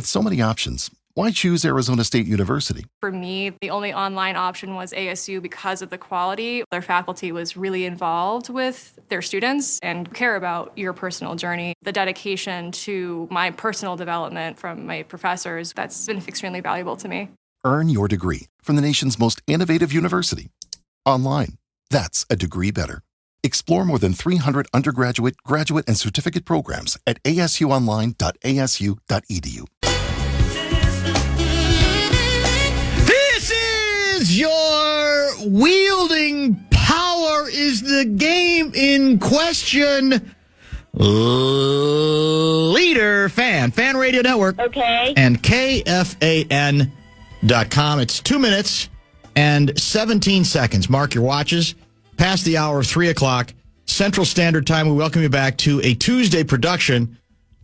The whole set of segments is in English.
With so many options, why choose Arizona State University? For me, the only online option was ASU because of the quality. Their faculty was really involved with their students and care about your personal journey. The dedication to my personal development from my professors, that's been extremely valuable to me. Earn your degree from the nation's most innovative university. Online. That's a degree better. Explore more than 300 undergraduate, graduate, and certificate programs at asuonline.asu.edu. This is your wielding power is the game in question. Leader Fan Radio Network. Okay. And KFAN.com. It's 2 minutes and 17 seconds. Mark your watches. Past the hour of 3 o'clock Central Standard Time. We welcome you back to a Tuesday production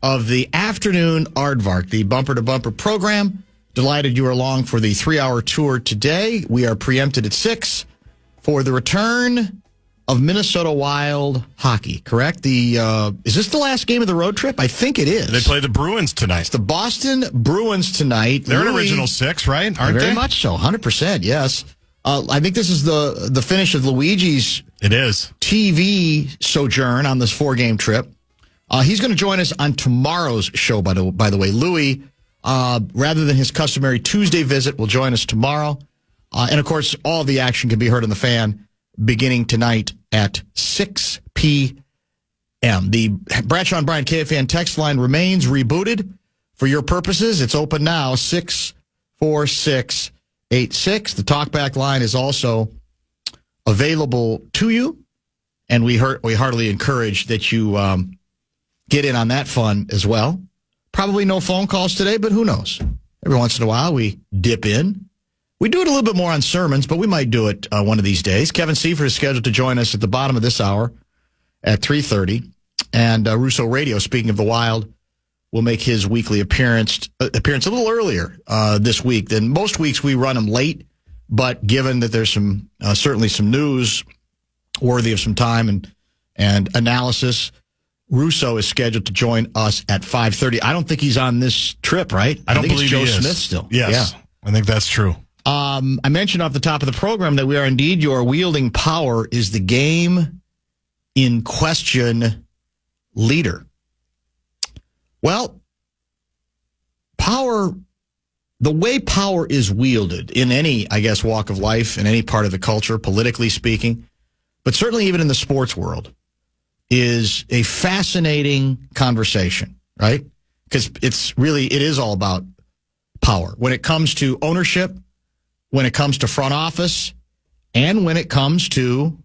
of the Afternoon Aardvark, the bumper-to-bumper program. Delighted you are along for the 3-hour tour today. We are preempted at 6 for the return of Minnesota Wild hockey, correct? Is this the last game of the road trip? I think it is. They play the Bruins tonight. It's the Boston Bruins tonight. They're an original six, right? Aren't they? Very much so, 100%, yes. I think this is the finish of Luigi's TV sojourn on this 4-game trip. He's going to join us on tomorrow's show, by the way. Louis, rather than his customary Tuesday visit, will join us tomorrow. And, of course, all of the action can be heard on the Fan beginning tonight at 6 p.m. The Bradshaw and Bryant KFAN text line remains rebooted. For your purposes, it's open now, 64686. The talkback line is also available to you, and we heartily encourage that you get in on that fun as well. Probably no phone calls today, but who knows? Every once in a while, we dip in. We do it a little bit more on sermons, but we might do it one of these days. Kevin Seifert is scheduled to join us at the bottom of this hour at 3:30, and Russo Radio, speaking of the Wild, will make his weekly appearance a little earlier this week than most weeks. We run them late, but given that there's certainly some news worthy of some time and analysis, Russo is scheduled to join us at 5:30. I don't think he's on this trip, right? I don't think believe it's Joe he is. Smith still. Yes, yeah. I think that's true. I mentioned off the top of the program that we are indeed your wielding power is the game in question leader. Well, power, the way power is wielded in any, I guess, walk of life, in any part of the culture, politically speaking, but certainly even in the sports world, is a fascinating conversation, right? Because it is all about power. When it comes to ownership, when it comes to front office, and when it comes to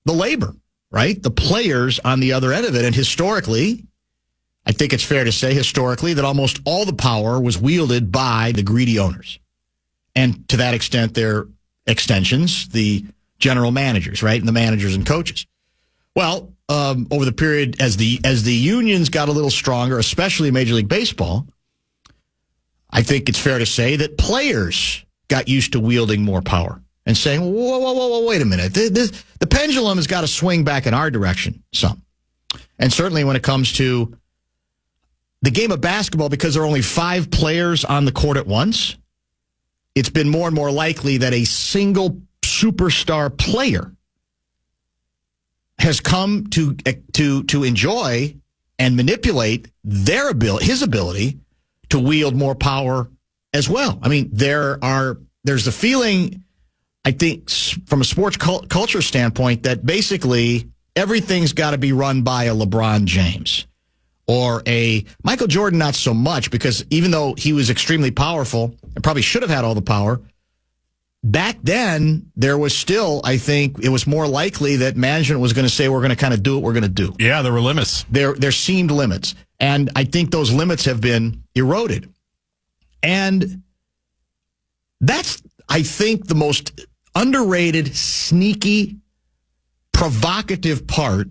the labor, right? The players on the other end of it. And historically, I think it's fair to say historically that almost all the power was wielded by the greedy owners. And to that extent, their extensions, the general managers, right? And the managers and coaches. Well, over the period as the unions got a little stronger, especially in Major League Baseball, I think it's fair to say that players got used to wielding more power and saying, whoa, wait a minute. The pendulum has got to swing back in our direction some. And certainly when it comes to the game of basketball, because there are only 5 players on the court at once, it's been more and more likely that a single superstar player has come to enjoy and manipulate his ability to wield more power as well. I mean, there's the feeling, I think, from a sports culture standpoint, that basically everything's got to be run by a LeBron James or a Michael Jordan. Not so much, because even though he was extremely powerful and probably should have had all the power, back then, there was still, I think, it was more likely that management was going to say, we're going to kind of do what we're going to do. Yeah, there were limits. There seemed limits. And I think those limits have been eroded. And that's, I think, the most underrated, sneaky, provocative part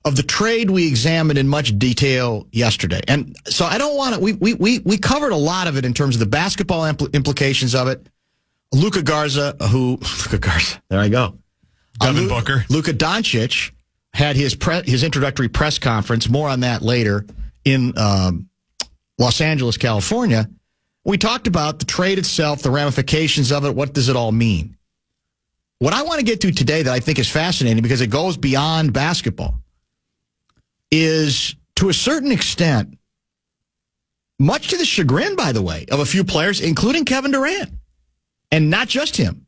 of the trade we examined in much detail yesterday. And so I don't want to, we covered a lot of it in terms of the basketball implications of it. Luka Garza, there I go. Devin Booker. Luka Doncic had his introductory press conference. More on that later in Los Angeles, California. We talked about the trade itself, the ramifications of it. What does it all mean? What I want to get to today that I think is fascinating because it goes beyond basketball is, to a certain extent, much to the chagrin, by the way, of a few players, including Kevin Durant, and not just him.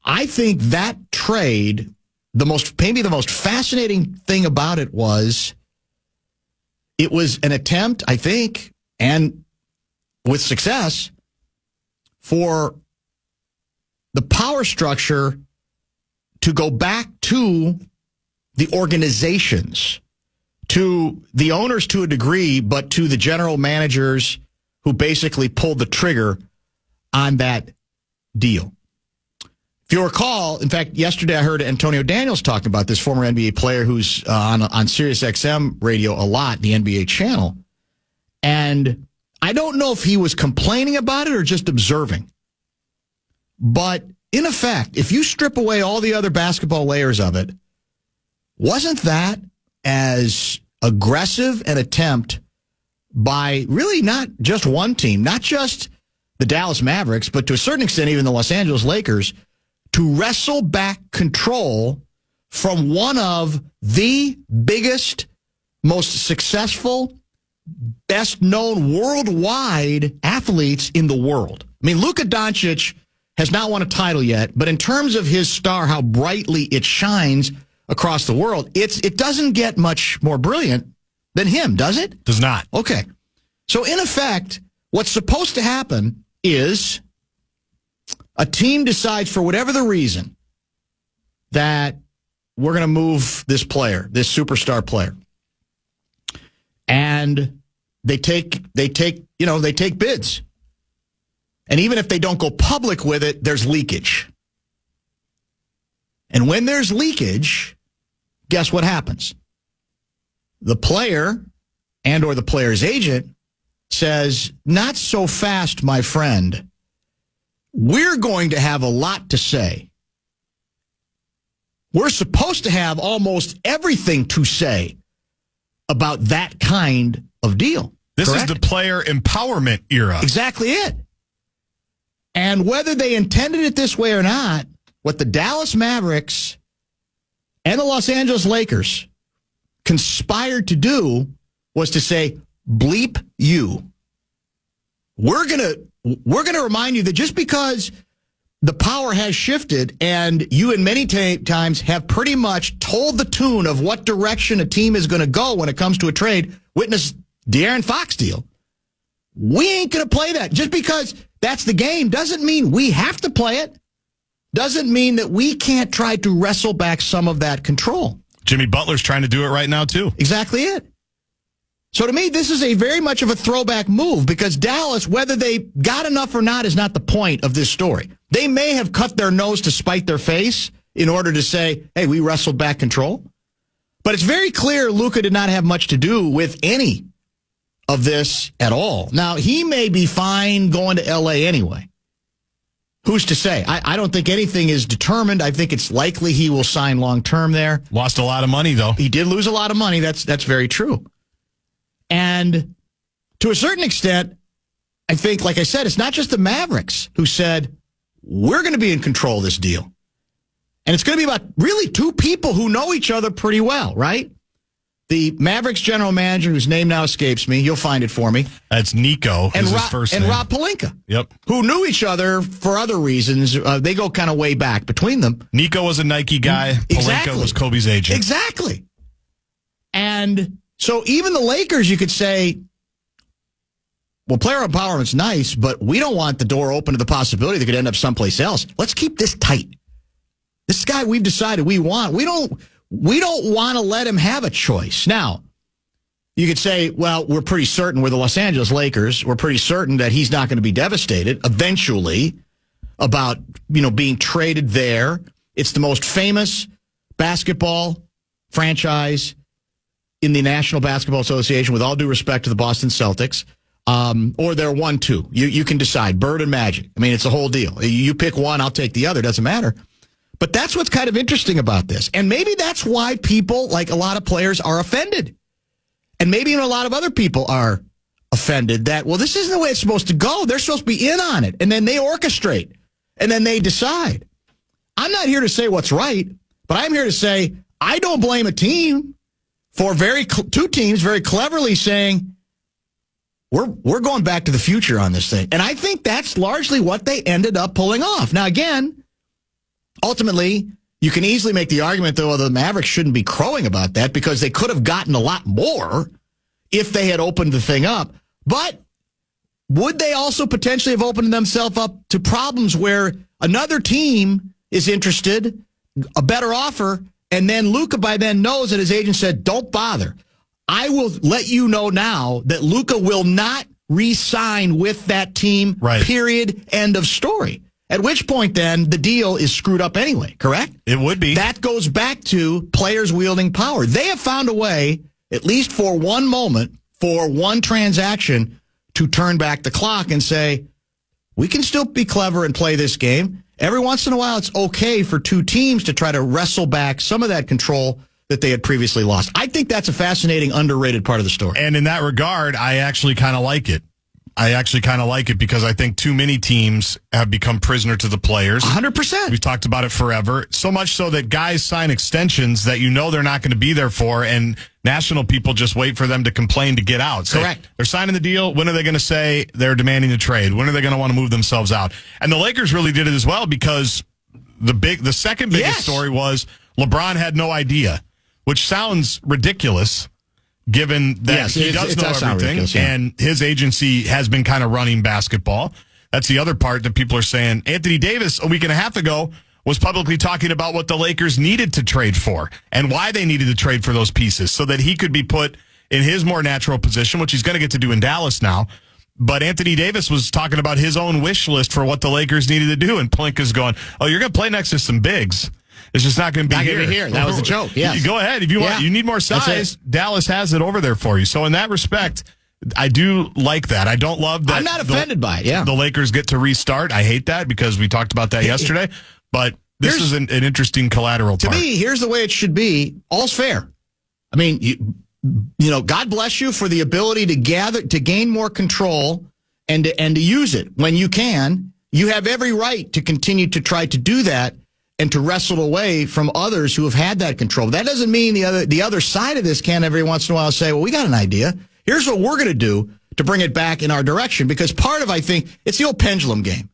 I think that trade, maybe the most fascinating thing about it was an attempt, I think, and with success, for the power structure to go back to the organizations, to the owners to a degree, but to the general managers who basically pulled the trigger on that deal. If you recall, in fact, yesterday I heard Antonio Daniels talking about this, former NBA player who's on Sirius XM radio a lot, the NBA channel. And I don't know if he was complaining about it or just observing. But in effect, if you strip away all the other basketball layers of it, wasn't that as aggressive an attempt by really not just one team, not just the Dallas Mavericks, but to a certain extent even the Los Angeles Lakers, to wrestle back control from one of the biggest, most successful, best-known worldwide athletes in the world. I mean, Luka Doncic has not won a title yet, but in terms of his star, how brightly it shines across the world, it doesn't get much more brilliant than him, does it? Does not. Okay. So in effect, what's supposed to happen is a team decides, for whatever the reason, that we're going to move this player, this superstar player. And they take bids. And even if they don't go public with it, there's leakage. And when there's leakage, guess what happens? The player and or the player's agent says, not so fast, my friend. We're going to have a lot to say. We're supposed to have almost everything to say about that kind of deal. This correct? Is the player empowerment era. Exactly it. And whether they intended it this way or not, what the Dallas Mavericks and the Los Angeles Lakers conspired to do was to say, bleep you. We're going to remind you that just because the power has shifted and you in many times have pretty much told the tune of what direction a team is going to go when it comes to a trade, witness De'Aaron Fox deal, we ain't going to play that. Just because that's the game doesn't mean we have to play it. Doesn't mean that we can't try to wrestle back some of that control. Jimmy Butler's trying to do it right now, too. Exactly it. So to me, this is a very much of a throwback move because Dallas, whether they got enough or not, is not the point of this story. They may have cut their nose to spite their face in order to say, hey, we wrestled back control. But it's very clear Luka did not have much to do with any of this at all. Now, he may be fine going to L.A. anyway. Who's to say? I don't think anything is determined. I think it's likely he will sign long-term there. Lost a lot of money, though. He did lose a lot of money. That's very true. And to a certain extent, I think, like I said, it's not just the Mavericks who said, we're going to be in control of this deal. And it's going to be about really two people who know each other pretty well, right? The Mavericks general manager, whose name now escapes me, you'll find it for me. That's Nico, and his first name. And Rob Pelinka. Yep. Who knew each other for other reasons. They go kind of way back between them. Nico was a Nike guy. Exactly. Pelinka was Kobe's agent. Exactly. And so even the Lakers, you could say, well, player empowerment's nice, but we don't want the door open to the possibility that could end up someplace else. Let's keep this tight. This guy we've decided we want. We don't want to let him have a choice. Now, you could say, well, we're pretty certain we're the Los Angeles Lakers. We're pretty certain that he's not going to be devastated eventually about, being traded there. It's the most famous basketball franchise in the National Basketball Association, with all due respect to the Boston Celtics. Or they're 1-2. You can decide. Bird and Magic. I mean, it's a whole deal. You pick one, I'll take the other. Doesn't matter. But that's what's kind of interesting about this. And maybe that's why people, like a lot of players, are offended. And maybe even a lot of other people are offended that, well, this isn't the way it's supposed to go. They're supposed to be in on it. And then they orchestrate. And then they decide. I'm not here to say what's right, but I'm here to say I don't blame a team for two teams very cleverly saying, we're going back to the future on this thing. And I think that's largely what they ended up pulling off. Now, again, ultimately, you can easily make the argument, though, the Mavericks shouldn't be crowing about that because they could have gotten a lot more if they had opened the thing up. But would they also potentially have opened themselves up to problems where another team is interested, a better offer, and then Luka by then knows that his agent said, don't bother. I will let you know now that Luka will not re-sign with that team, right. Period, end of story. At which point, then, the deal is screwed up anyway, correct? It would be. That goes back to players wielding power. They have found a way, at least for one moment, for one transaction, to turn back the clock and say, we can still be clever and play this game. Every once in a while, it's okay for two teams to try to wrestle back some of that control that they had previously lost. I think that's a fascinating, underrated part of the story. And in that regard, I actually kind of like it. Because I think too many teams have become prisoner to the players. 100%. We've talked about it forever. So much so that guys sign extensions that you know they're not going to be there for, and national people just wait for them to complain to get out. Correct. They're signing the deal. When are they going to say they're demanding a trade? When are they going to want to move themselves out? And the Lakers really did it as well because the second biggest story was LeBron had no idea, which sounds ridiculous. Given that he does know everything, and his agency has been kind of running basketball. That's the other part that people are saying. Anthony Davis, a week and a half ago, was publicly talking about what the Lakers needed to trade for and why they needed to trade for those pieces so that he could be put in his more natural position, which he's going to get to do in Dallas now. But Anthony Davis was talking about his own wish list for what the Lakers needed to do, and Pelinka's going, oh, you're going to play next to some bigs. It's just not going to be here. That was the joke. Yes. Go ahead. If you want, you need more size. Dallas has it over there for you. So in that respect, I do like that. I don't love that. I'm not offended by it. Yeah. The Lakers get to restart. I hate that because we talked about that yesterday. But this is an interesting collateral part. To me, here's the way it should be. All's fair. I mean, you know, God bless you for the ability to gain more control and to use it when you can. You have every right to continue to try to do that and to wrestle away from others who have had that control. That doesn't mean the other side of this can't every once in a while say, well, we got an idea. Here's what we're going to do to bring it back in our direction. Because part of, I think, it's the old pendulum game.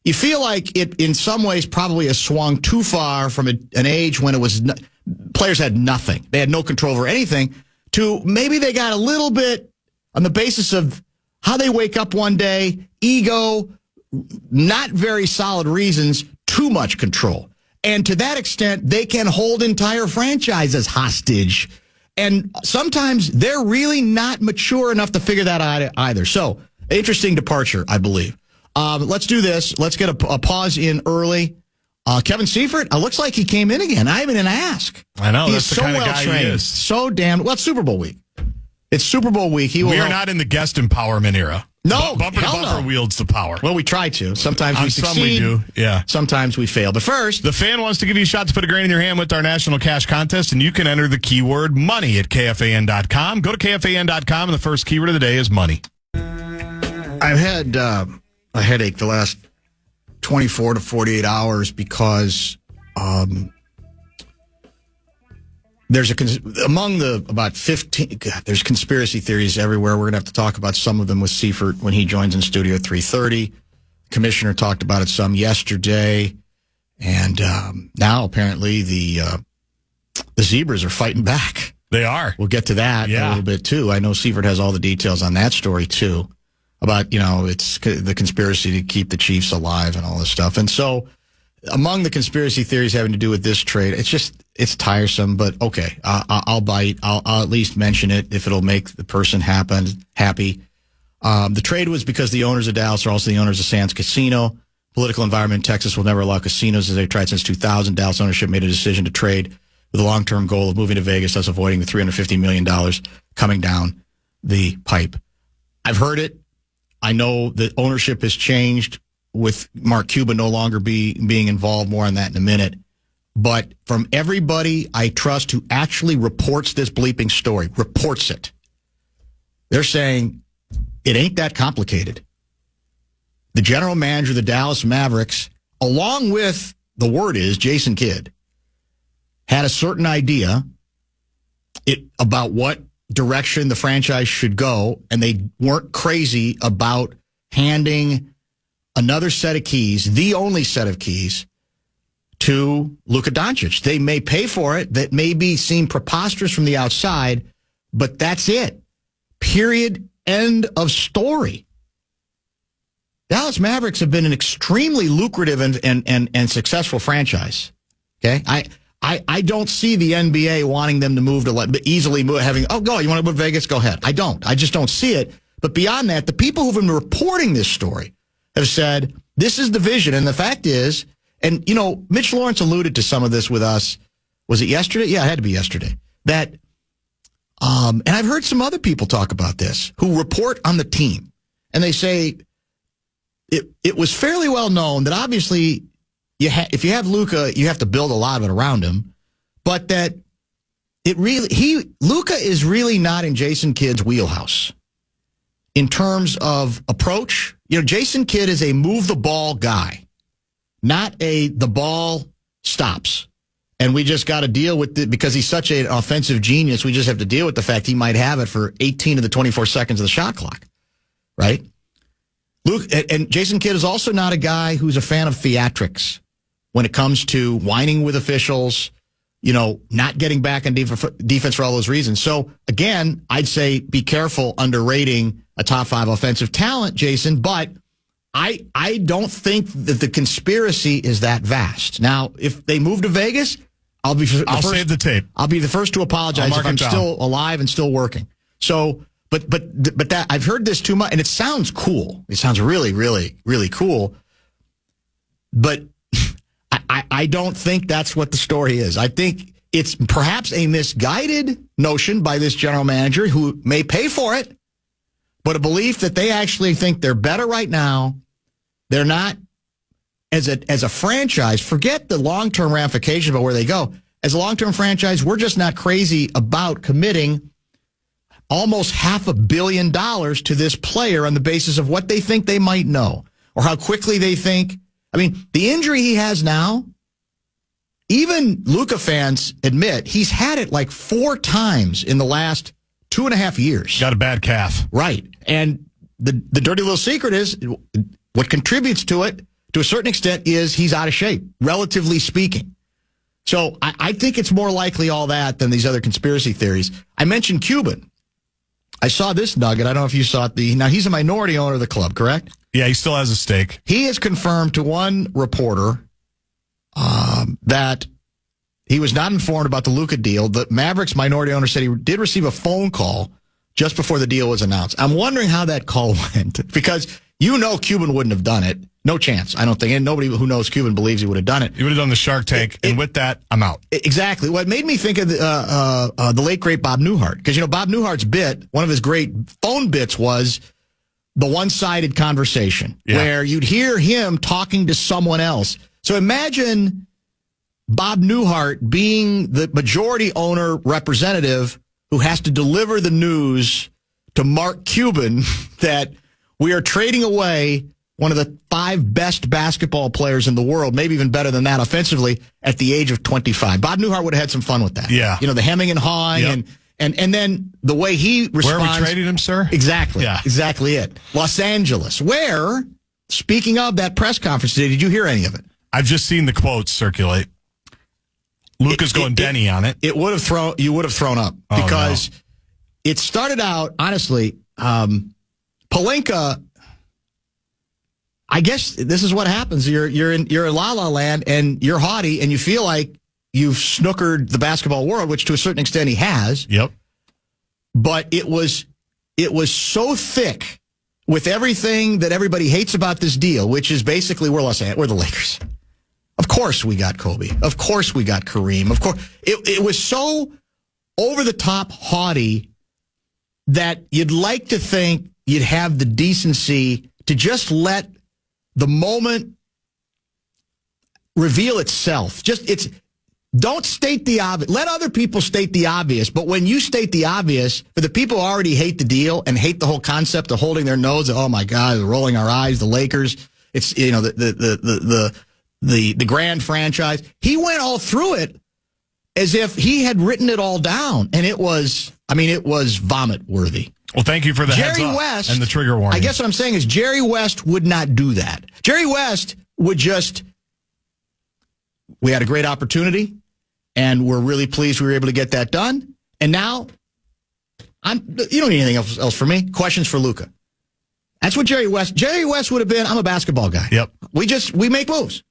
You feel like it, in some ways, probably has swung too far from an age when it was players had nothing. They had no control over anything, to maybe they got a little bit on the basis of how they wake up one day, ego, not very solid reasons, too much control. And to that extent, they can hold entire franchises hostage. And sometimes they're really not mature enough to figure that out either. So, interesting departure, I believe. Let's do this. Let's get a pause in early. Kevin Seifert, looks like he came in again. I haven't even asked. I know. He's that's the so kind of well guy trained. he is. So damn. Well, it's Super Bowl week. It's Super Bowl week. We are not in the guest empowerment era. No, bumper to bumper wields the power. Well, we try to. Sometimes we succeed. Some we do, yeah. Sometimes we fail. But first, the fan wants to give you a shot to put a grain in your hand with our national cash contest, and you can enter the keyword money at KFAN.com. Go to KFAN.com, and the first keyword of the day is money. I've had a headache the last 24 to 48 hours because there's among the about 15, there's conspiracy theories everywhere. We're going to have to talk about some of them with Seifert when he joins in studio at 3:30. Commissioner talked about it some yesterday. And now apparently the Zebras are fighting back. They are. We'll get to that a little bit too. I know Seifert has all the details on that story too, about, it's the conspiracy to keep the Chiefs alive and all this stuff. And so among the conspiracy theories having to do with this trade, it's tiresome, but okay, I'll bite. I'll at least mention it if it'll make the person happy. The trade was because the owners of Dallas are also the owners of Sands Casino. Political environment in Texas will never allow casinos, as they've tried since 2000. Dallas ownership made a decision to trade with a long-term goal of moving to Vegas, thus avoiding the $350 million coming down the pipe. I've heard it. I know that ownership has changed with Mark Cuban no longer being involved. More on that in a minute. But from everybody I trust who actually reports this bleeping story, reports it, they're saying It ain't that complicated. The general manager of the Dallas Mavericks, along with, the word is, Jason Kidd, had a certain idea about what direction the franchise should go, and they weren't crazy about handing another set of keys, the only set of keys, to Luka Doncic. They may pay for it. That may seem preposterous from the outside, but that's it. Period. End of story. Dallas Mavericks have been an extremely lucrative and successful franchise. Okay? I don't see the NBA wanting them to move to easily move, go, you want to move to Vegas? Go ahead. I don't. I just don't see it. But beyond that, the people who've been reporting this story have said, this is the vision. And the fact is, and, Mitch Lawrence alluded to some of this with us. Was it yesterday? Yeah, it had to be yesterday. That, and I've heard some other people talk about this who report on the team. And they say it was fairly well known that obviously if you have Luka, you have to build a lot of it around him. But that Luka is really not in Jason Kidd's wheelhouse in terms of approach. Jason Kidd is a move the ball guy. Not the ball stops. And we just got to deal with it because he's such an offensive genius. We just have to deal with the fact he might have it for 18 of the 24 seconds of the shot clock. Right? And Jason Kidd is also not a guy who's a fan of theatrics when it comes to whining with officials, not getting back on defense for all those reasons. So, again, I'd say be careful underrating a top 5 offensive talent, Jason, but I don't think that the conspiracy is that vast. Now, if they move to Vegas, I'll save the tape. I'll be the first to apologize if I'm still alive and still working. So, but that I've heard this too much, and it sounds cool. It sounds really, really, really cool. But I don't think that's what the story is. I think it's perhaps a misguided notion by this general manager who may pay for it, but a belief that they actually think they're better right now. They're not, as a franchise, forget the long-term ramifications about where they go. As a long-term franchise, we're just not crazy about committing almost $500 million to this player on the basis of what they think they might know or how quickly they think. I mean, the injury he has now, even Luka fans admit he's had it like 4 times in the last 2.5 years. Got a bad calf. Right. And the dirty little secret is what contributes to it, to a certain extent, is he's out of shape, relatively speaking. So I think it's more likely all that than these other conspiracy theories. I mentioned Cuban. I saw this nugget. I don't know if you saw it. Now, he's a minority owner of the club, correct? Yeah, he still has a stake. He has confirmed to one reporter that he was not informed about the Luka deal. The Mavericks minority owner said he did receive a phone call just before the deal was announced. I'm wondering how that call went because Cuban wouldn't have done it. No chance, I don't think. And nobody who knows Cuban believes he would have done it. He would have done the Shark Tank, and with that, I'm out. Exactly. What made me think of the late, great Bob Newhart. Because, Bob Newhart's bit, one of his great phone bits was the one-sided conversation where you'd hear him talking to someone else. So imagine Bob Newhart being the majority owner representative who has to deliver the news to Mark Cuban that we are trading away one of the 5 best basketball players in the world, maybe even better than that offensively, at the age of 25. Bob Newhart would have had some fun with that. Yeah. The hemming and hawing and then the way he responds. Where are we trading him, sir? Exactly. Yeah. Exactly it. Los Angeles, where, speaking of that press conference today, did you hear any of it? I've just seen the quotes circulate. Luka's going Denny on it. You would have thrown up because it started out, honestly, Pelinka, I guess this is what happens. You're in La La Land and you're haughty and you feel like you've snookered the basketball world, which to a certain extent he has. Yep. But it was so thick with everything that everybody hates about this deal, which is basically we're the Lakers. Of course we got Kobe. Of course we got Kareem. Of course. It was so over the top haughty that you'd like to think you'd have the decency to just let the moment reveal itself. don't state the obvious. Let other people state the obvious. But when you state the obvious, for the people who already hate the deal and hate the whole concept of holding their nose, oh my God, rolling our eyes, the Lakers, it's, the grand franchise. He went all through it as if he had written it all down. And it was vomit worthy. Well, thank you for the heads up West, and the trigger warning. I guess what I'm saying is Jerry West would not do that. Jerry West would just, we had a great opportunity, and we're really pleased we were able to get that done. And now, you don't need anything else from me. Questions for Luka. That's what Jerry West would have been. I'm a basketball guy. Yep. We make moves.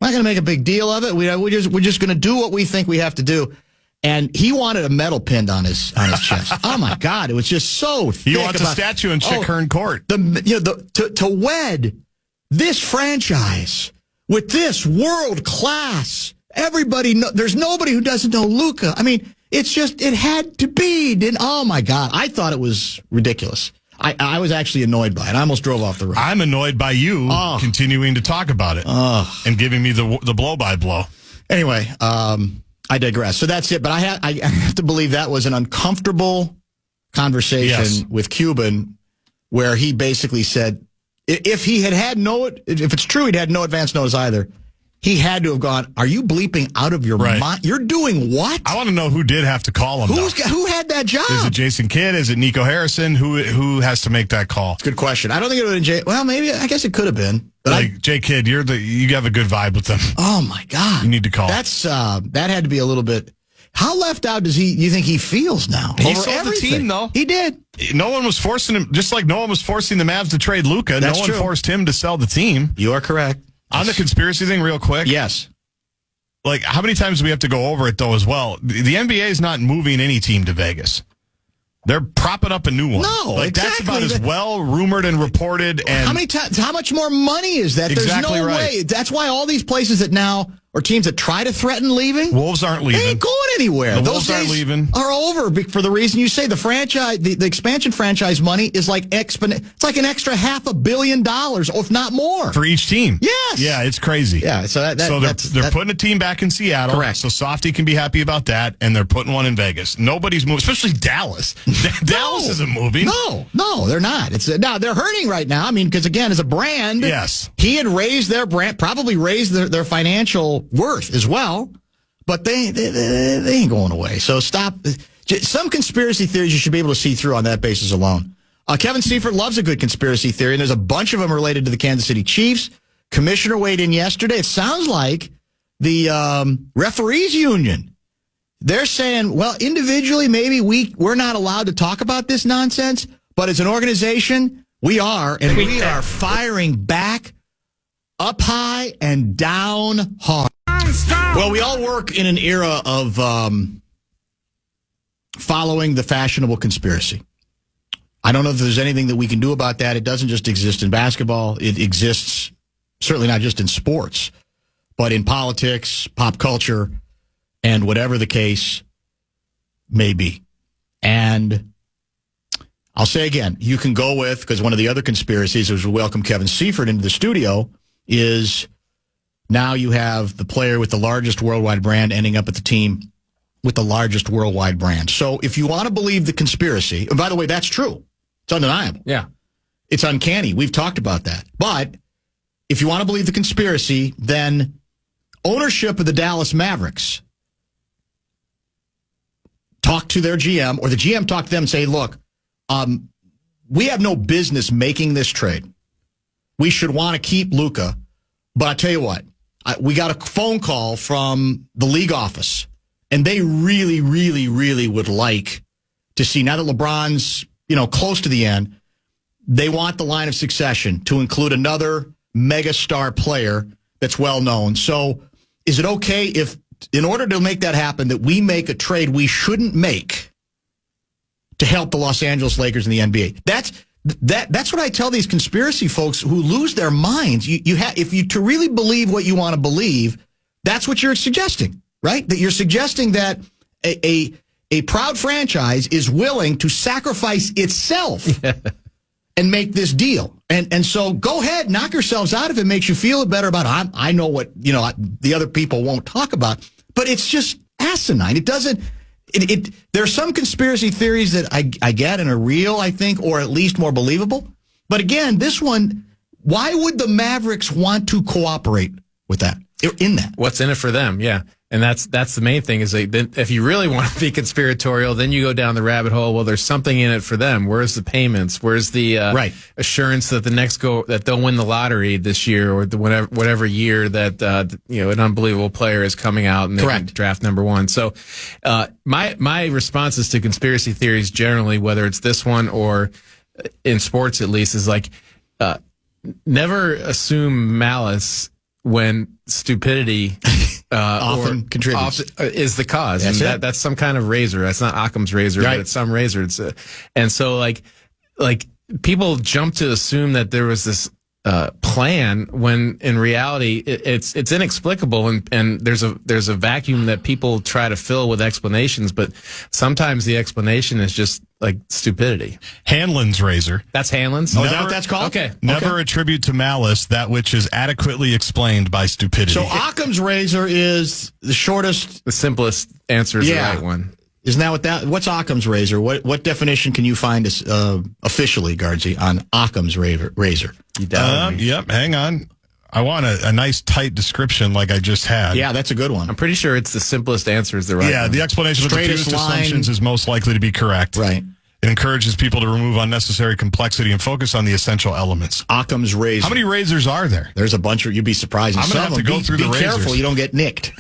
We're not going to make a big deal of it. We're just going to do what we think we have to do. And he wanted a medal pinned on his chest. Oh my God! It was just so thick. You want the statue in Chick Hearn Court? To wed this franchise with this world class. Everybody there's nobody who doesn't know Luka. I mean, it had to be. Oh my God! I thought it was ridiculous. I was actually annoyed by it. I almost drove off the road. I'm annoyed by you continuing to talk about it and giving me the blow by blow. Anyway, I digress. So that's it. But I have to believe that was an uncomfortable conversation with Cuban, where he basically said, if it's true, he'd had no advance notice either. He had to have gone, are you bleeping out of your mind? You're doing what? I want to know who did have to call him. Who had that job? Is it Jason Kidd? Is it Nico Harrison? Who has to make that call? It's a good question. I don't think it would have been Well, maybe. I guess it could have been. But Jay Kidd, you have a good vibe with them. Oh my God! You need to call. That had to be a little bit. How left out you think he feels now? He sold the team, though. He did. No one was forcing him, just like no one was forcing the Mavs to trade Luka. No one forced him to sell the team. You are correct. On the conspiracy thing, real quick. Yes. Like, how many times do we have to go over it, though, as well? The NBA is not moving any team to Vegas. They're propping up a new one. No, exactly. That's about as well rumored and reported. And how much more money is that? Exactly. There's no way. That's why all these places that now are teams that try to threaten leaving. Wolves aren't leaving. They ain't going anywhere. The Those Wolves days aren't leaving. Are over for the reason you say. The franchise, the expansion franchise money is like It's like an extra $500 million, or if not more, for each team. Yes. Yeah, it's crazy. Yeah. So they're putting a team back in Seattle. Correct. So Softy can be happy about that, and they're putting one in Vegas. Nobody's moving, especially Dallas. Dallas isn't moving. No, they're not. Now they're hurting right now. I mean, because again, as a brand, yes, he had raised their brand, probably raised their financial worth as well. But they ain't going away. So stop. Some conspiracy theories you should be able to see through on that basis alone. Kevin Seifert loves a good conspiracy theory, and there's a bunch of them related to the Kansas City Chiefs. Commissioner weighed in yesterday. It sounds like the referees union. They're saying, well, individually, maybe we're not allowed to talk about this nonsense, but as an organization, we are, and we are firing back up high and down hard. Well, we all work in an era of following the fashionable conspiracy. I don't know if there's anything that we can do about that. It doesn't just exist in basketball. It exists certainly not just in sports, but in politics, pop culture, and whatever the case may be. And I'll say again, you can go with, because one of the other conspiracies is we welcome Kevin Seifert into the studio, is now you have the player with the largest worldwide brand ending up at the team with the largest worldwide brand. So if you want to believe the conspiracy, and by the way, that's true. It's undeniable. Yeah. It's uncanny. We've talked about that. But if you want to believe the conspiracy, then ownership of the Dallas Mavericks talk to their GM, or the GM talk to them and say, look, we have no business making this trade. We should want to keep Luka. But I tell you what, we got a phone call from the league office, and they really, really, really would like to see, now that LeBron's, close to the end, they want the line of succession to include another megastar player that's well known. So is it okay if, in order to make that happen, that we make a trade we shouldn't make to help the Los Angeles Lakers in the NBA? That's what I tell these conspiracy folks who lose their minds. If you to really believe what you want to believe, that's what you're suggesting, right? That you're suggesting that a proud franchise is willing to sacrifice itself and make this deal. And so go ahead, knock yourselves out if it makes you feel better about it. I know what, the other people won't talk about. but it's just asinine. It doesn't. There are some conspiracy theories that I get and are real, I think, or at least more believable. But again, this one, why would the Mavericks want to cooperate with that? In that, what's in it for them? Yeah. And that's the main thing is if you really want to be conspiratorial, then you go down the rabbit hole. Well, there's something in it for them. Where's the payments? Where's the assurance that that they'll win the lottery this year or whatever year that an unbelievable player is coming out and they can draft number one. So my responses to conspiracy theories generally, whether it's this one or in sports at least, is like never assume malice when stupidity often contributes is the cause. That's some kind of razor. That's not Occam's razor, but it's some razor. And so like people jump to assume that there was this plan when in reality it's inexplicable and there's a vacuum that people try to fill with explanations, but sometimes the explanation is just like stupidity. Hanlon's razor. That's Hanlon's? Oh, is that what that's called? Okay. Never attribute to malice that which is adequately explained by stupidity. So Occam's razor is the shortest. The simplest answer is the right one. Isn't that what's Occam's razor? What definition can you find officially, Guardsy, on Occam's razor? Yep, hang on. I want a nice tight description like I just had. Yeah, that's a good one. I'm pretty sure it's the simplest answer is the right one. Yeah, the explanation of the fewest assumptions is most likely to be correct. Right. It encourages people to remove unnecessary complexity and focus on the essential elements. Occam's razor. How many razors are there? There's a bunch. You'd be surprised. I'm going to have to go through the razors. Be careful you don't get nicked.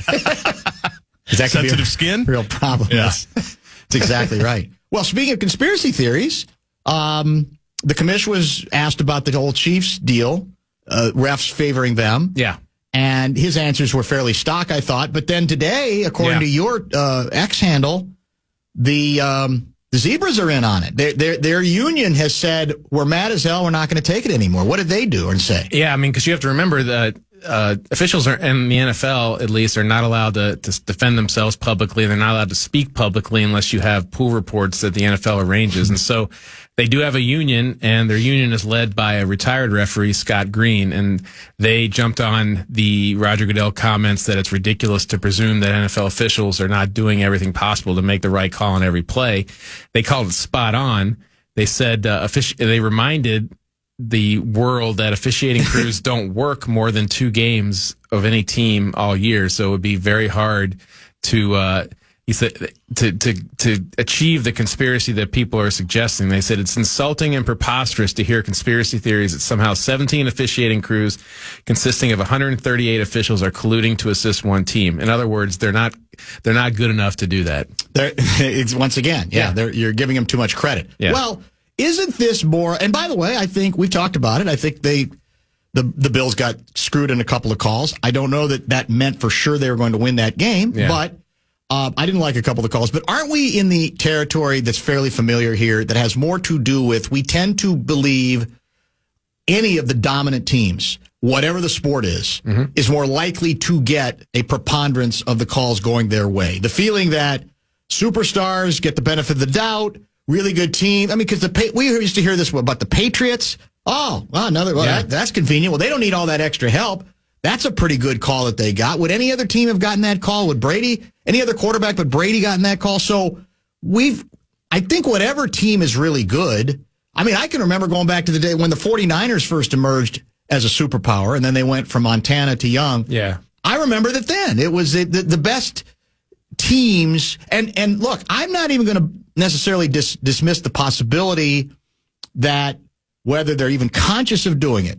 That sensitive skin? Real problem. Yeah. That's exactly right. Well, speaking of conspiracy theories, the commish was asked about the whole Chiefs deal, refs favoring them. Yeah. And his answers were fairly stock, I thought. But then today, according to your X handle, the Zebras are in on it. Their union has said, we're mad as hell, we're not going to take it anymore. What did they do and say? Yeah, I mean, because you have to remember that officials in the NFL, at least, are not allowed to defend themselves publicly. They're not allowed to speak publicly unless you have pool reports that the NFL arranges. And so they do have a union, and their union is led by a retired referee, Scott Green, and they jumped on the Roger Goodell comments that it's ridiculous to presume that NFL officials are not doing everything possible to make the right call on every play. They called it spot on. They said they reminded the world that officiating crews don't work more than 2 games of any team all year, so it would be very hard to he said to achieve the conspiracy that people are suggesting. They said it's insulting and preposterous to hear conspiracy theories that somehow 17 officiating crews consisting of 138 officials are colluding to assist one team. In other words, they're not good enough to do that. It's once again, you're giving them too much credit. Yeah. Well, isn't this more? And by the way, I think we've talked about it. I think the Bills got screwed in a couple of calls. I don't know that meant for sure they were going to win that game, but I didn't like a couple of the calls. But aren't we in the territory that's fairly familiar here that has more to do with we tend to believe any of the dominant teams, whatever the sport is more likely to get a preponderance of the calls going their way. The feeling that superstars get the benefit of the doubt. Really good team. I mean, because we used to hear this about the Patriots. That's convenient. Well, they don't need all that extra help. That's a pretty good call that they got. Would any other team have gotten that call? Would any other quarterback but Brady gotten that call? So I think whatever team is really good. I mean, I can remember going back to the day when the 49ers first emerged as a superpower, and then they went from Montana to Young. Yeah. I remember that then. It was the best teams. And look, I'm not even going to necessarily dismiss the possibility that whether they're even conscious of doing it,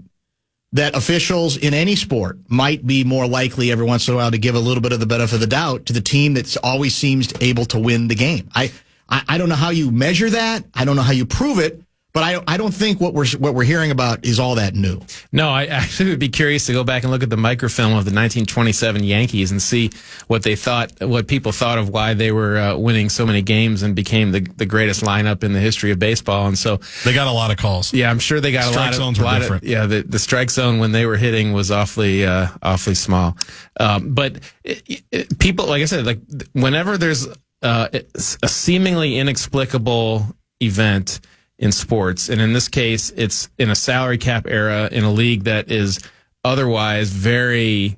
that officials in any sport might be more likely every once in a while to give a little bit of the benefit of the doubt to the team that always seems able to win the game. I don't know how you measure that. I don't know how you prove it. But I don't think what we're hearing about is all that new. No, I actually would be curious to go back and look at the microfilm of the 1927 Yankees and see what people thought of why they were winning so many games and became the greatest lineup in the history of baseball. And so they got a lot of calls. Yeah, I'm sure they got strike zones were different. The strike zone when they were hitting was awfully small. But people, like I said, like whenever there's a seemingly inexplicable event in sports, and in this case, it's in a salary cap era in a league that is otherwise very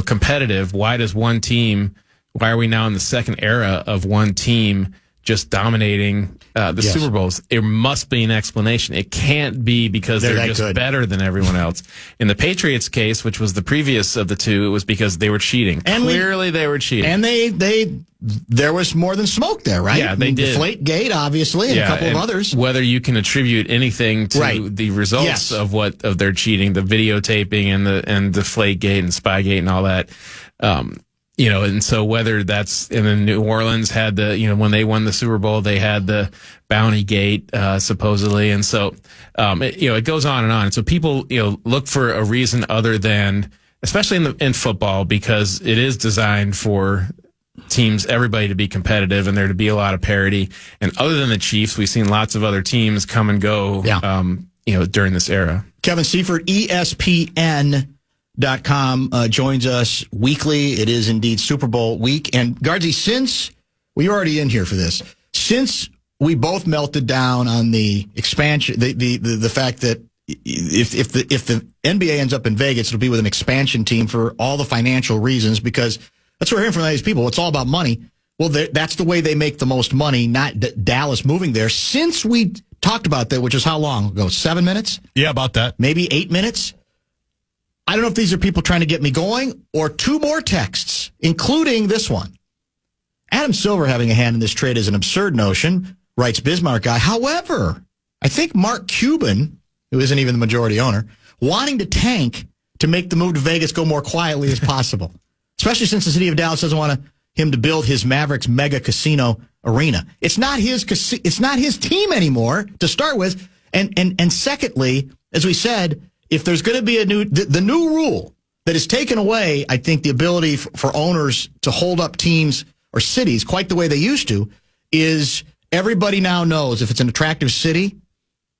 competitive, why are we now in the second era of one team just dominating the Super Bowls? There must be an explanation. It can't be because they're just good, better than everyone else. In the Patriots case, which was the previous of the two, it was because they were cheating. And clearly they were cheating. And there was more than smoke there, right? Yeah, they did. Deflategate, obviously, and a couple of others. Whether you can attribute anything to the results of their cheating, the videotaping and Deflategate and Spygate and all that. And so whether that's in the New Orleans had when they won the Super Bowl, they had the Bounty Gate, supposedly. And so, it goes on and on. And so people, look for a reason other than, especially in football, because it is designed for teams, everybody to be competitive and there to be a lot of parity. And other than the Chiefs, we've seen lots of other teams come and go, during this era. Kevin Seifert, ESPN.com joins us weekly. It is indeed Super Bowl week. And Guardsy, since you're already in here for this, since we both melted down on the expansion, the fact that if the NBA ends up in Vegas, it'll be with an expansion team for all the financial reasons, because that's what we're hearing from these people. It's all about money. Well, that's the way they make the most money, not Dallas moving there. Since we talked about that, which is how long ago? 7 minutes? Yeah, about that. Maybe 8 minutes? I don't know if these are people trying to get me going or two more texts, including this one. Adam Silver having a hand in this trade is an absurd notion, writes Bismarck guy. However, I think Mark Cuban, who isn't even the majority owner, wanting to tank to make the move to Vegas go more quietly as possible, especially since the city of Dallas doesn't want him to build his Mavericks mega casino arena. It's not his team anymore to start with. And secondly, as we said, if there's going to be the new rule that has taken away, I think, the ability for owners to hold up teams or cities quite the way they used to, is everybody now knows if it's an attractive city,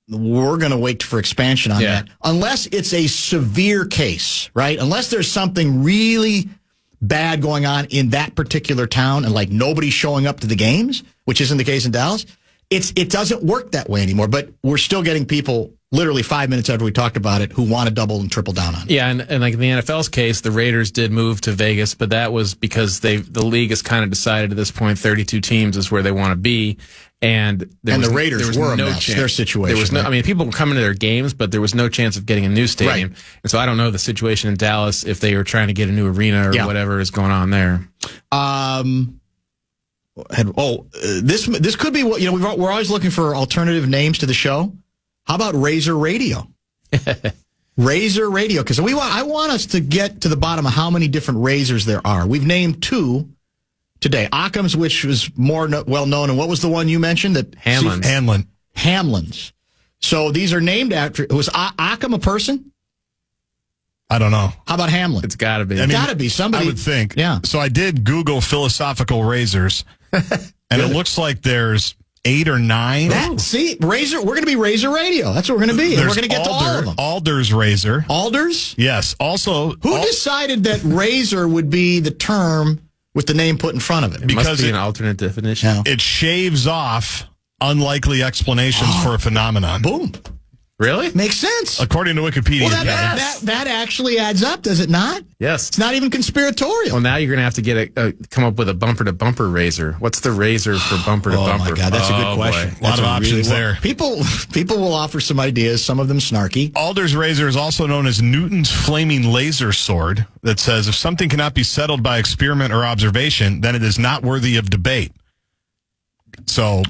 we're going to wait for expansion on that. Unless it's a severe case, right? Unless there's something really bad going on in that particular town and like nobody's showing up to the games, which isn't the case in Dallas, it doesn't work that way anymore. But we're still getting people literally 5 minutes after we talked about it who want to double and triple down on it. Yeah, and like in the NFL's case, the Raiders did move to Vegas, but that was because the league has kind of decided at this point 32 teams is where they want to be. And the Raiders were no chance. Their situation. There was right? I mean, people were coming to their games, but there was no chance of getting a new stadium. Right. And so I don't know the situation in Dallas if they were trying to get a new arena or whatever is going on there. This could be what we're always looking for alternative names to the show. How about Razor Radio? Razor Radio, because I want us to get to the bottom of how many different razors there are. We've named two today. Occam's, which was more well known, and what was the one you mentioned? Hamlin's. So these are named after. Was Occam a person? I don't know. How about Hamlin? It's got to be. Got to be somebody. I would think. Yeah. So I did Google philosophical razors, and it looks like there's 8 or 9. Razor. We're going to be Razor Radio. That's what we're going to be. And we're going to get to all of them. Alder's razor. Alders? Yes. Also, who decided that razor would be the term with the name put in front of it? Because must be an alternate definition. It shaves off unlikely explanations for a phenomenon. Boom. Really? Makes sense. According to Wikipedia. Well, that actually adds up, does it not? Yes. It's not even conspiratorial. Well, now you're going to have to come up with a bumper-to-bumper razor. What's the razor for bumper-to-bumper? Oh, my God. That's a good question. A lot of options there. People will offer some ideas, some of them snarky. Alder's razor is also known as Newton's flaming laser sword, that says if something cannot be settled by experiment or observation, then it is not worthy of debate. So,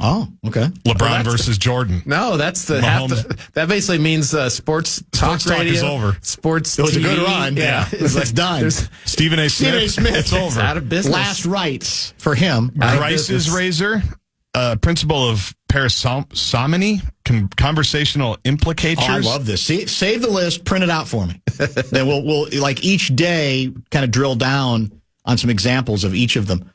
okay. LeBron versus Jordan. No, that's that basically means sports talk radio is over. Sports. It was TV. a good run. Yeah, it's done. Stephen A. Smith. It's over. Out of business. Last rights for him. Grice's razor, principle of parsimony, conversational implicatures. Oh, I love this. Save the list, print it out for me. Then we'll like each day kind of drill down on some examples of each of them.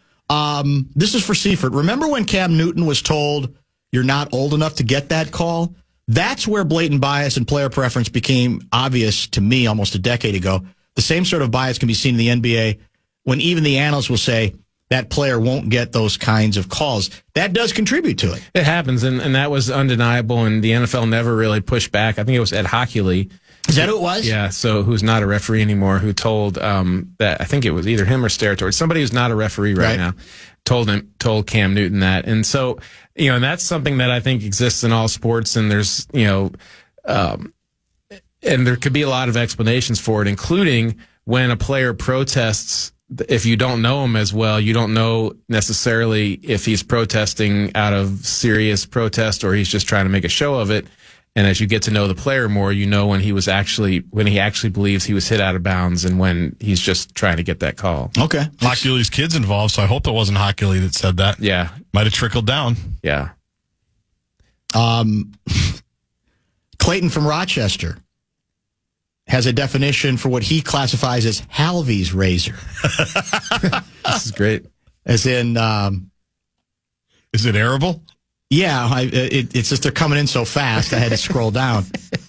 This is for Seifert. Remember when Cam Newton was told you're not old enough to get that call? That's where blatant bias and player preference became obvious to me almost a decade ago. The same sort of bias can be seen in the NBA when even the analysts will say, that player won't get those kinds of calls. That does contribute to it. It happens, and that was undeniable, and the NFL never really pushed back. I think it was Ed Hockley. Is that who it was? Yeah, so who's not a referee anymore, who told that, I think it was either him or Steratore, somebody who's not a referee right now, told Cam Newton that. And so, and that's something that I think exists in all sports, and there's, and there could be a lot of explanations for it, including when a player protests. If you don't know him as well, you don't know necessarily if he's protesting out of serious protest or he's just trying to make a show of it. And as you get to know the player more, you know when he actually believes he was hit out of bounds and when he's just trying to get that call. Okay. Hockley's kid's involved, so I hope it wasn't Hockley that said that. Yeah. Might have trickled down. Yeah. Clayton from Rochester has a definition for what he classifies as Halvey's razor. This is great. As in... is it arable? Yeah, it's just they're coming in so fast, I had to scroll down.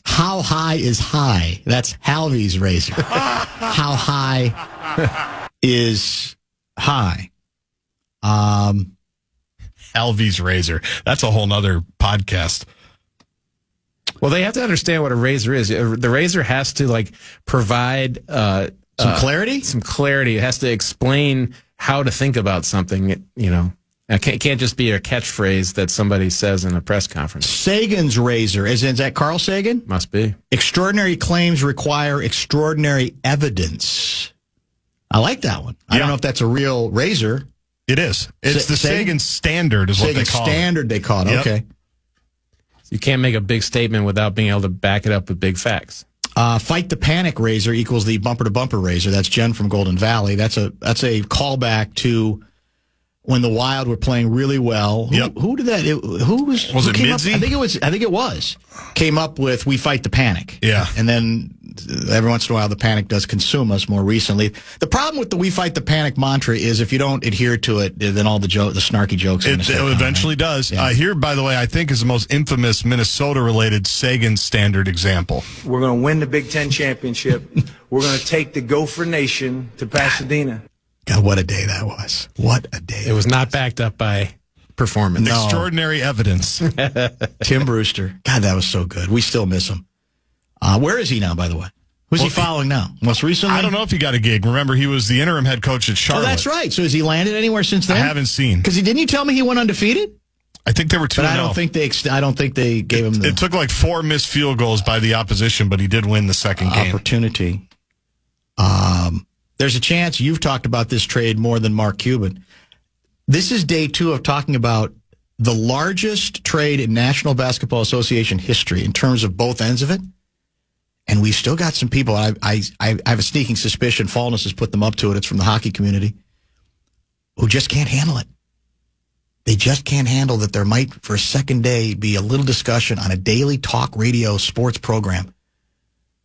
How high is high? That's Halvey's razor. How high is high? Halvey's razor. That's a whole nother podcast. Well, they have to understand what a razor is. The razor has to provide some clarity. Some clarity. It has to explain how to think about something. It can't just be a catchphrase that somebody says in a press conference. Sagan's razor. Is that Carl Sagan? Must be. Extraordinary claims require extraordinary evidence. I like that one. I don't know if that's a real razor. It is. It's the Sagan standard is what they call it. Standard they call it. Yep. Okay. You can't make a big statement without being able to back it up with big facts. Fight the panic razor equals the bumper to bumper razor. That's Jen from Golden Valley. That's a callback to when the Wild were playing really well. Who did that? Who it Midzi? I think it was. Came up with "We Fight the Panic." Yeah. And then every once in a while the panic does consume us more recently. The problem with the "We Fight the Panic" mantra is if you don't adhere to it, then all the snarky jokes are it eventually does. Yeah. Here, by the way, I think is the most infamous Minnesota-related Sagan standard example. We're going to win the Big Ten championship. We're going to take the Gopher Nation to Pasadena. God, what a day that was. What a day. It was not backed up by performance. No. Extraordinary evidence. Tim Brewster. God, that was so good. We still miss him. Where is he now, by the way? Who's he following now? Most recently? I don't know if he got a gig. Remember, he was the interim head coach at Charlotte. Oh, that's right. So has he landed anywhere since then? I haven't seen. Because didn't you tell me he went undefeated? I think they were 2-0. But I don't think they gave him the It took 4 missed field goals by the opposition, but he did win the second game. Opportunity. There's a chance you've talked about this trade more than Mark Cuban. This is day 2 of talking about the largest trade in National Basketball Association history in terms of both ends of it. And we've still got some people, I have a sneaking suspicion, Fallness has put them up to it, it's from the hockey community, who just can't handle it. They just can't handle that there might, for a second day, be a little discussion on a daily talk radio sports program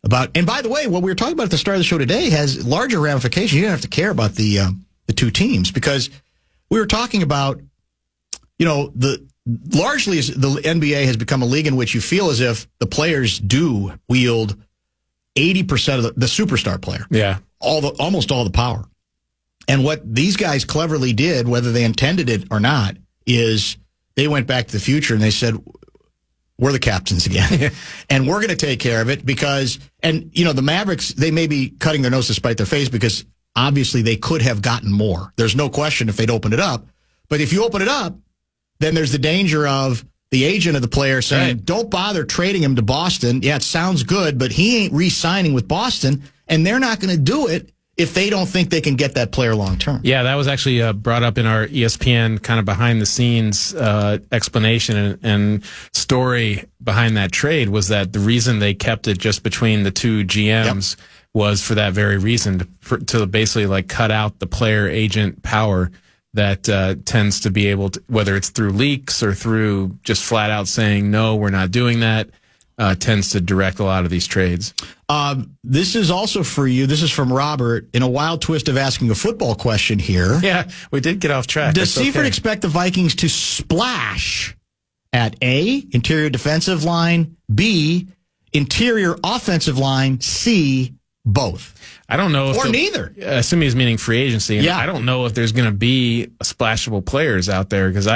about, and by the way, what we were talking about at the start of the show today has larger ramifications. You don't have to care about the two teams, because we were talking about, largely the NBA has become a league in which you feel as if the players do wield 80% of the superstar player. Yeah. Almost all the power. And what these guys cleverly did, whether they intended it or not, is they went back to the future and they said, we're the captains again. And we're going to take care of it because, the Mavericks, they may be cutting their nose to spite their face because obviously they could have gotten more. There's no question if they'd opened it up. But if you open it up, then there's the danger of the agent of the player saying, don't bother trading him to Boston. Yeah, it sounds good, but he ain't re-signing with Boston, and they're not going to do it if they don't think they can get that player long term. Yeah, that was actually brought up in our ESPN kind of behind the scenes explanation and story behind that trade was that the reason they kept it just between the two GMs was for that very reason, to basically cut out the player agent power that tends to be able to, whether it's through leaks or through just flat out saying, no, we're not doing that, tends to direct a lot of these trades. This is also for you. This is from Robert. In a wild twist of asking a football question here. Yeah, we did get off track. Does Seifert expect the Vikings to splash at A, interior defensive line, B, interior offensive line, C, Both. I don't know if or neither. Assuming he's meaning free agency. And yeah. I don't know if there's going to be splashable players out there because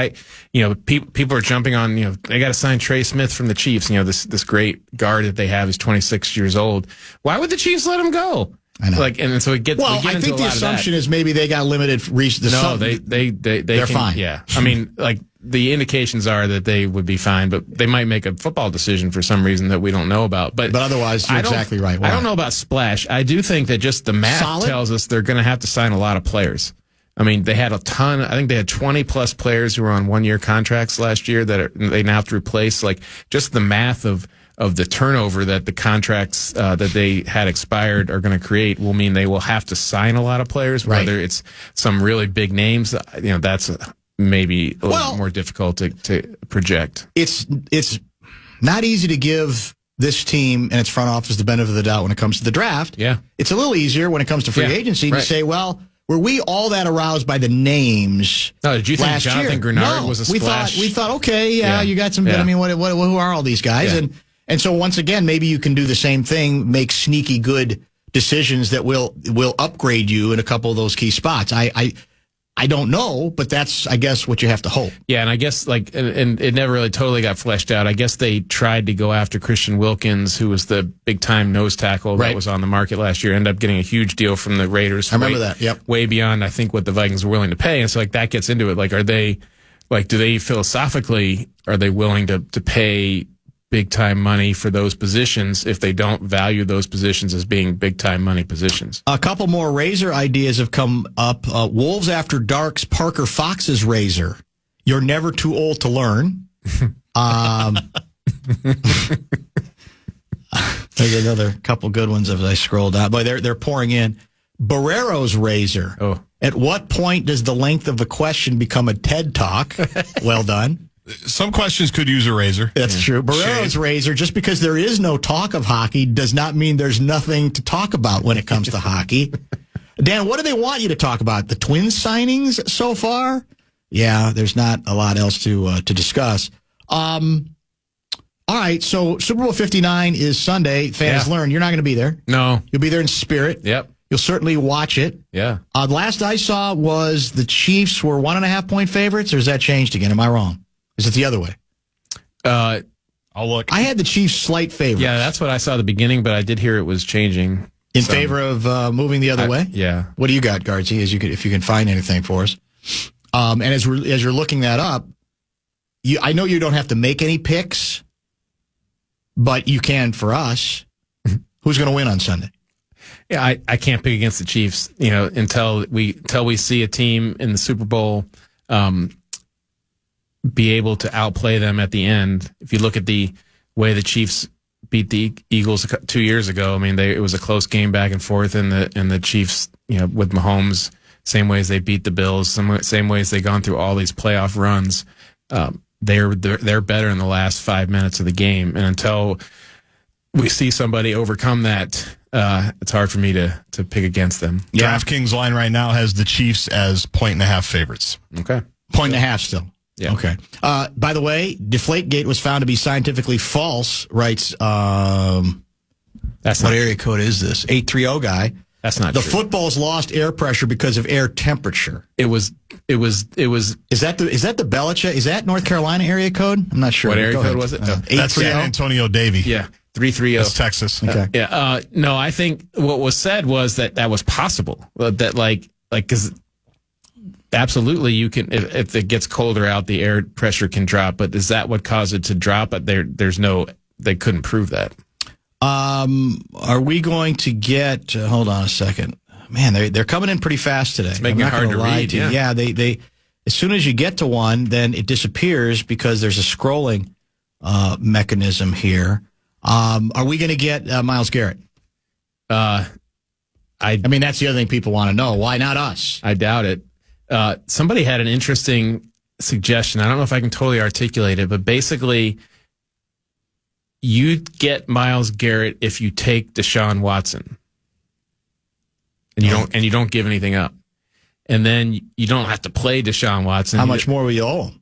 people are jumping on, they got to sign Trey Smith from the Chiefs, this great guard that they have is 26 years old. Why would the Chiefs let him go? I know. And so it gets. Well, I think the assumption is maybe they got limited resources. No, they're fine. Yeah, I mean, the indications are that they would be fine, but they might make a football decision for some reason that we don't know about. But otherwise, you're exactly right. Why? I don't know about splash. I do think that just the math tells us they're going to have to sign a lot of players. I mean, they had a ton. I think they had 20 plus players who were on 1-year contracts last year that they now have to replace. Just the math of the turnover that the contracts that they had expired are going to create will mean they will have to sign a lot of players, whether it's some really big names. That's maybe a little more difficult to project. It's not easy to give this team and its front office the benefit of the doubt when it comes to the draft. Yeah. It's a little easier when it comes to free agency to say, well, were we all that aroused by the names? No, did you think Jonathan Grenard was a splash? We thought, okay, you got some good. I mean, who are all these guys? Yeah. And so once again, maybe you can do the same thing, make sneaky good decisions that will upgrade you in a couple of those key spots. I don't know, but that's, I guess, what you have to hope. Yeah, and I guess, and it never really totally got fleshed out. I guess they tried to go after Christian Wilkins, who was the big-time nose tackle that was on the market last year, ended up getting a huge deal from the Raiders. I remember that, yep. Way beyond, I think, what the Vikings were willing to pay. And so, that gets into it. Are they, do they philosophically, are they willing to pay big-time money for those positions if they don't value those positions as being big-time money positions? A couple more razor ideas have come up. Wolves After Dark's Parker Fox's razor. You're never too old to learn. There's another couple good ones as I scroll down. Boy, they're pouring in. Barreiro's razor. Oh. At what point does the length of the question become a TED Talk? Well done. Some questions could use a razor. That's true. Barreiro's razor, just because there is no talk of hockey, does not mean there's nothing to talk about when it comes to hockey. Dan, what do they want you to talk about? The Twins signings so far? Yeah, there's not a lot else to discuss. All right, so Super Bowl 59 is Sunday. Fans learn you're not going to be there. No. You'll be there in spirit. Yep. You'll certainly watch it. Yeah. Last I saw was the Chiefs were 1.5-point favorites, or has that changed again? Am I wrong? Is it the other way? I'll look. I had the Chiefs slight favorites. Yeah, that's what I saw at the beginning, but I did hear it was changing. In favor of moving the other way? Yeah. What do you got, Guardsy, if you can find anything for us? And as you're looking that up, I know you don't have to make any picks, but you can for us. Who's going to win on Sunday? Yeah, I can't pick against the Chiefs, until we see a team in the Super Bowl be able to outplay them at the end. If you look at the way the Chiefs beat the Eagles 2 years ago, I mean, it was a close game back and forth, and the Chiefs, with Mahomes, same ways they beat the Bills, same ways they've gone through all these playoff runs. They're better in the last 5 minutes of the game, and until we see somebody overcome that, it's hard for me to pick against them. DraftKings line right now has the Chiefs as 1.5 favorites. Okay. 1.5 still. Yeah. Okay. By the way, Deflategate was found to be scientifically false, writes, That's what area code is this? 830 guy. That's not the true. Football's lost air pressure because of air temperature. It was. Is that the Belichick? Is that North Carolina area code? I'm not sure. What area code was it? That's San Antonio Davy. Yeah. 330. That's Texas. Okay. No, I think what was said was that was possible. That because absolutely you can, if it gets colder out, the air pressure can drop. But is that what caused it to drop? But they couldn't prove that. Are we going to get? Hold on a second, man. They're coming in pretty fast today. It's making it hard to read. Yeah, they as soon as you get to one, then it disappears because there's a scrolling mechanism here. Are we going to get Myles Garrett? I mean, that's the other thing people want to know. Why not us? I doubt it. Somebody had an interesting suggestion. I don't know if I can totally articulate it, but basically, you get Myles Garrett if you take Deshaun Watson, and you don't give anything up, and then you don't have to play Deshaun Watson. How much more will you owe him?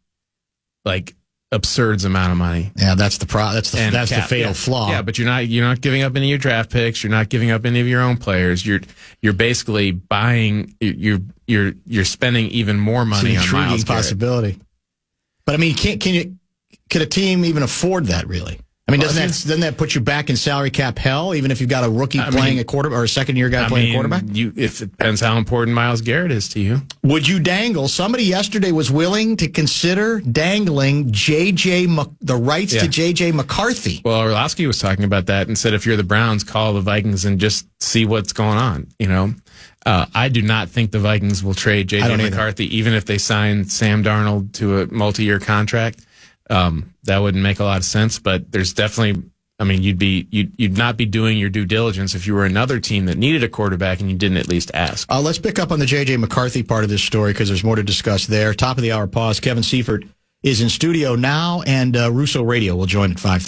Like absurd amount of money. Yeah, that's the the fatal flaw. Yeah, but you're not giving up any of your draft picks. You're not giving up any of your own players. You're basically buying. You're spending even more money it's an on Myles intriguing possibility. But I mean, can a team even afford that really? I mean, doesn't that put you back in salary cap hell, even if you've got a rookie playing a quarterback or a second-year guy playing quarterback? If it depends how important Myles Garrett is to you. Would you dangle? Somebody yesterday was willing to consider dangling the rights to JJ McCarthy. Well, Orlowski was talking about that and said, if you're the Browns, call the Vikings and just see what's going on. I do not think the Vikings will trade JJ McCarthy, even if they sign Sam Darnold to a multi-year contract. That wouldn't make a lot of sense, but there's definitely, you'd not be doing your due diligence if you were another team that needed a quarterback and you didn't at least ask. Let's pick up on the JJ McCarthy part of this story because there's more to discuss there. Top of the hour pause. Kevin Seifert is in studio now, and Russo Radio will join at 5:30.